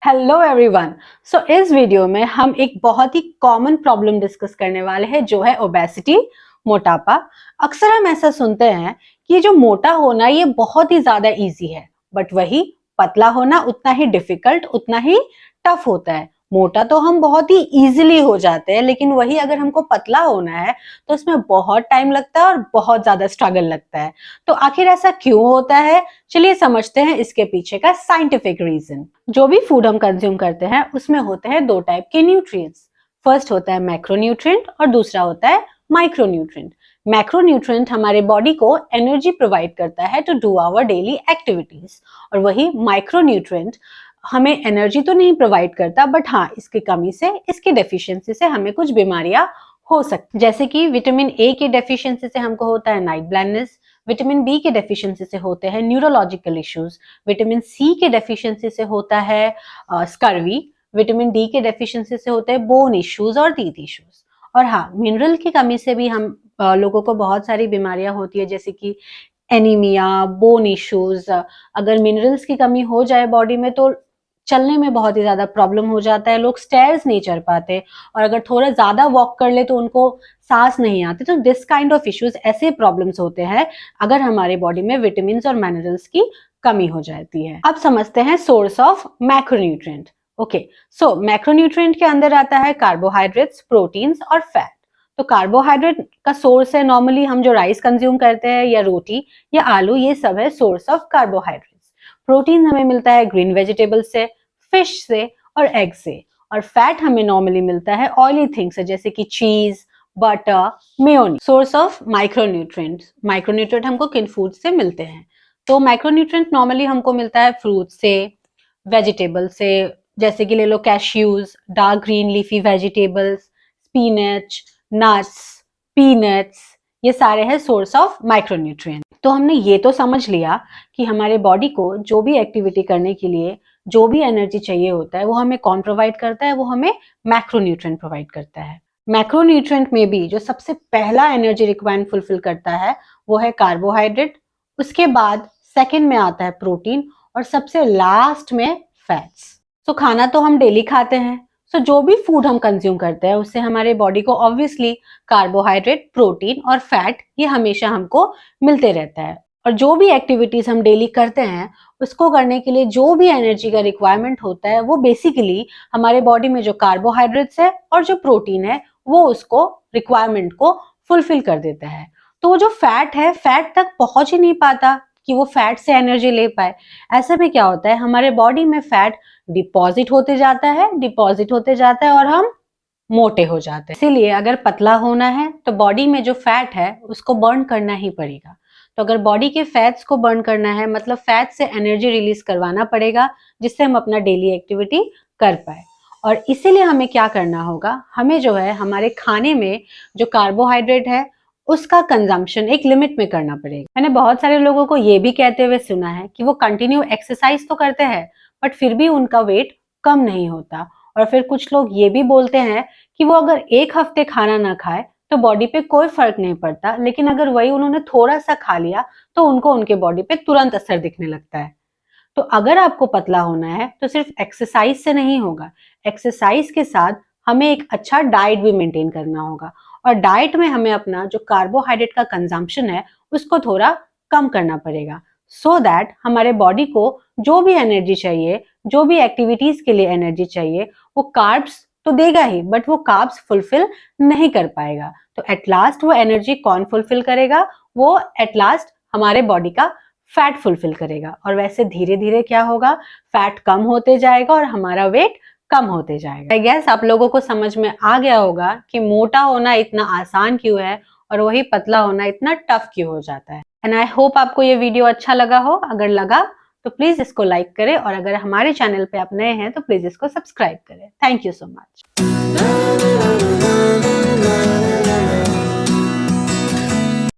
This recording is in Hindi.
Hello everyone. सो इस वीडियो में हम एक बहुत ही कॉमन प्रॉब्लम डिस्कस करने वाले हैं जो है ओबेसिटी, मोटापा। अक्सर हम ऐसा सुनते हैं कि ये जो मोटा होना ये बहुत ही ज्यादा इजी है, बट वही पतला होना उतना ही डिफिकल्ट, उतना ही टफ होता है। मोटा तो हम बहुत ही इजीली हो जाते हैं, लेकिन वही अगर हमको पतला होना है तो उसमें बहुत टाइम लगता है और बहुत ज्यादा स्ट्रगल लगता है। तो आखिर ऐसा क्यों होता है, चलिए समझते हैं इसके पीछे का साइंटिफिक रीजन। जो भी फूड हम कंज्यूम करते हैं उसमें होते हैं दो टाइप के न्यूट्रिएंट्स। फर्स्ट होता है मैक्रोन्यूट्रिएंट और दूसरा होता है माइक्रोन्यूट्रिएंट। मैक्रोन्यूट्रिएंट हमारे बॉडी को एनर्जी प्रोवाइड करता है to do our daily activities, और वही माइक्रोन्यूट्रिएंट हमें एनर्जी तो नहीं प्रोवाइड करता, बट हाँ इसकी कमी से, इसकी डेफिशिएंसी से हमें कुछ बीमारियां हो सकती, जैसे कि विटामिन ए की डेफिशिएंसी से हमको होता है नाइट ब्लाइंडनेस, विटामिन बी के डेफिशिएंसी से होते हैं न्यूरोलॉजिकल इश्यूज, विटामिन सी के डेफिशिएंसी से होता है स्कर्वी, विटामिन डी के डेफिशिएंसी से होते हैं बोन इश्यूज और टीथ इश्यूज। और हाँ, मिनरल की कमी से भी हम लोगों को बहुत सारी बीमारियां होती है, जैसे कि एनीमिया, बोन इश्यूज। अगर मिनरल्स की कमी हो जाए बॉडी में तो चलने में बहुत ही ज्यादा प्रॉब्लम हो जाता है, लोग स्टेयर्स नहीं चढ़ पाते, और अगर थोड़ा ज्यादा वॉक कर ले तो उनको सांस नहीं आती। तो दिस काइंड ऑफ इश्यूज, ऐसे प्रॉब्लम्स होते हैं अगर हमारे बॉडी में विटामिन और मिनरल्स की कमी हो जाती है। अब समझते हैं source of macronutrient. Okay, so macronutrient के अंदर आता है कार्बोहाइड्रेट्स, प्रोटीन्स और फैट। तो कार्बोहाइड्रेट का सोर्स है नॉर्मली हम जो राइस कंज्यूम करते हैं, या रोटी या आलू, ये सब है सोर्स ऑफ कार्बोहाइड्रेट्स। प्रोटीन हमें मिलता है ग्रीन वेजिटेबल से, फिश से और एग से। और फैट हमें नॉर्मली मिलता है ऑयली थिंग्स से, जैसे कि चीज, butter, mayonnaise. Source of micronutrients, micronutrient हमको किन फूड से मिलते हैं? तो माइक्रोन्यूट्रिएंट नॉर्मली हमको मिलता है फ्रूट से, वेजिटेबल से, जैसे कि ले लो cashews, dark green leafy vegetables, spinach, nuts, peanuts, ये सारे हैं सोर्स ऑफ माइक्रोन्यूट्रिएंट। तो हमने ये तो समझ लिया कि हमारे बॉडी को जो भी एक्टिविटी करने के लिए जो भी एनर्जी चाहिए होता है वो हमें कौन प्रोवाइड करता है? वो हमें मैक्रोन्यूट्रिएंट प्रोवाइड करता है। मैक्रोन्यूट्रिएंट में भी जो सबसे पहला एनर्जी रिक्वायरमेंट फुलफिल करता है वो है कार्बोहाइड्रेट, उसके बाद सेकंड में आता है प्रोटीन, और सबसे लास्ट में फैट्स। तो खाना तो हम डेली खाते हैं, सो जो भी फूड हम कंज्यूम करते हैं उससे हमारे बॉडी को ऑब्वियसली कार्बोहाइड्रेट, प्रोटीन और फैट ये हमेशा हमको मिलते रहता है। और जो भी एक्टिविटीज हम डेली करते हैं उसको करने के लिए जो भी एनर्जी का रिक्वायरमेंट होता है वो बेसिकली हमारे बॉडी में जो कार्बोहाइड्रेट्स है और जो प्रोटीन है वो उसको रिक्वायरमेंट को फुलफिल कर देता है। तो वो जो फैट है, फैट तक पहुंच ही नहीं पाता कि वो फैट से एनर्जी ले पाए। ऐसे में क्या होता है, हमारे बॉडी में फैट डिपॉजिट होते जाता है, डिपॉजिट होते जाता है और हम मोटे हो जाते हैं। इसीलिए अगर पतला होना है तो बॉडी में जो फैट है उसको बर्न करना ही पड़ेगा। तो अगर बॉडी के फैट्स को बर्न करना है मतलब फैट से एनर्जी रिलीज करवाना पड़ेगा, जिससे हम अपना डेली एक्टिविटी कर पाए। और इसीलिए हमें क्या करना होगा, हमें जो है हमारे खाने में जो कार्बोहाइड्रेट है उसका कंजम्पशन एक लिमिट में करना पड़ेगा। मैंने बहुत सारे लोगों को ये भी कहते हुए सुना है कि वो कंटिन्यू एक्सरसाइज तो करते हैं बट फिर भी उनका वेट कम नहीं होता। और फिर कुछ लोग ये भी बोलते हैं कि वो अगर एक हफ्ते खाना ना खाए तो बॉडी पे कोई फर्क नहीं पड़ता, लेकिन अगर वही उन्होंने थोड़ा सा खा लिया तो उनको उनके बॉडी पे तुरंत असर दिखने लगता है। तो अगर आपको पतला होना है तो सिर्फ एक्सरसाइज से नहीं होगा, एक्सरसाइज के साथ हमें एक अच्छा डाइट भी मेंटेन करना होगा। और डाइट में हमें अपना जो कार्बोहाइड्रेट का कंजम्पशन है उसको थोड़ा कम करना पड़ेगा, सो दैट हमारे बॉडी को जो भी एनर्जी चाहिए, जो भी एक्टिविटीज के लिए एनर्जी चाहिए, वो कार्ब्स तो देगा ही बट वो कार्ब्स फुलफिल नहीं कर पाएगा। तो एट लास्ट वो एनर्जी कौन फुलफिल करेगा? वो एट लास्ट हमारे बॉडी का फैट फुलफिल करेगा। और वैसे धीरे धीरे क्या होगा, फैट कम होते जाएगा और हमारा वेट कम होते जाएगा। आई गेस आप लोगों को समझ में आ गया होगा कि मोटा होना इतना आसान क्यों है और वही पतला होना इतना टफ क्यों हो जाता है। एंड आई होप आपको ये वीडियो अच्छा लगा हो। अगर लगा तो प्लीज इसको लाइक करें, और अगर हमारे चैनल पे आप नए हैं तो प्लीज इसको सब्सक्राइब करें। Thank you so much.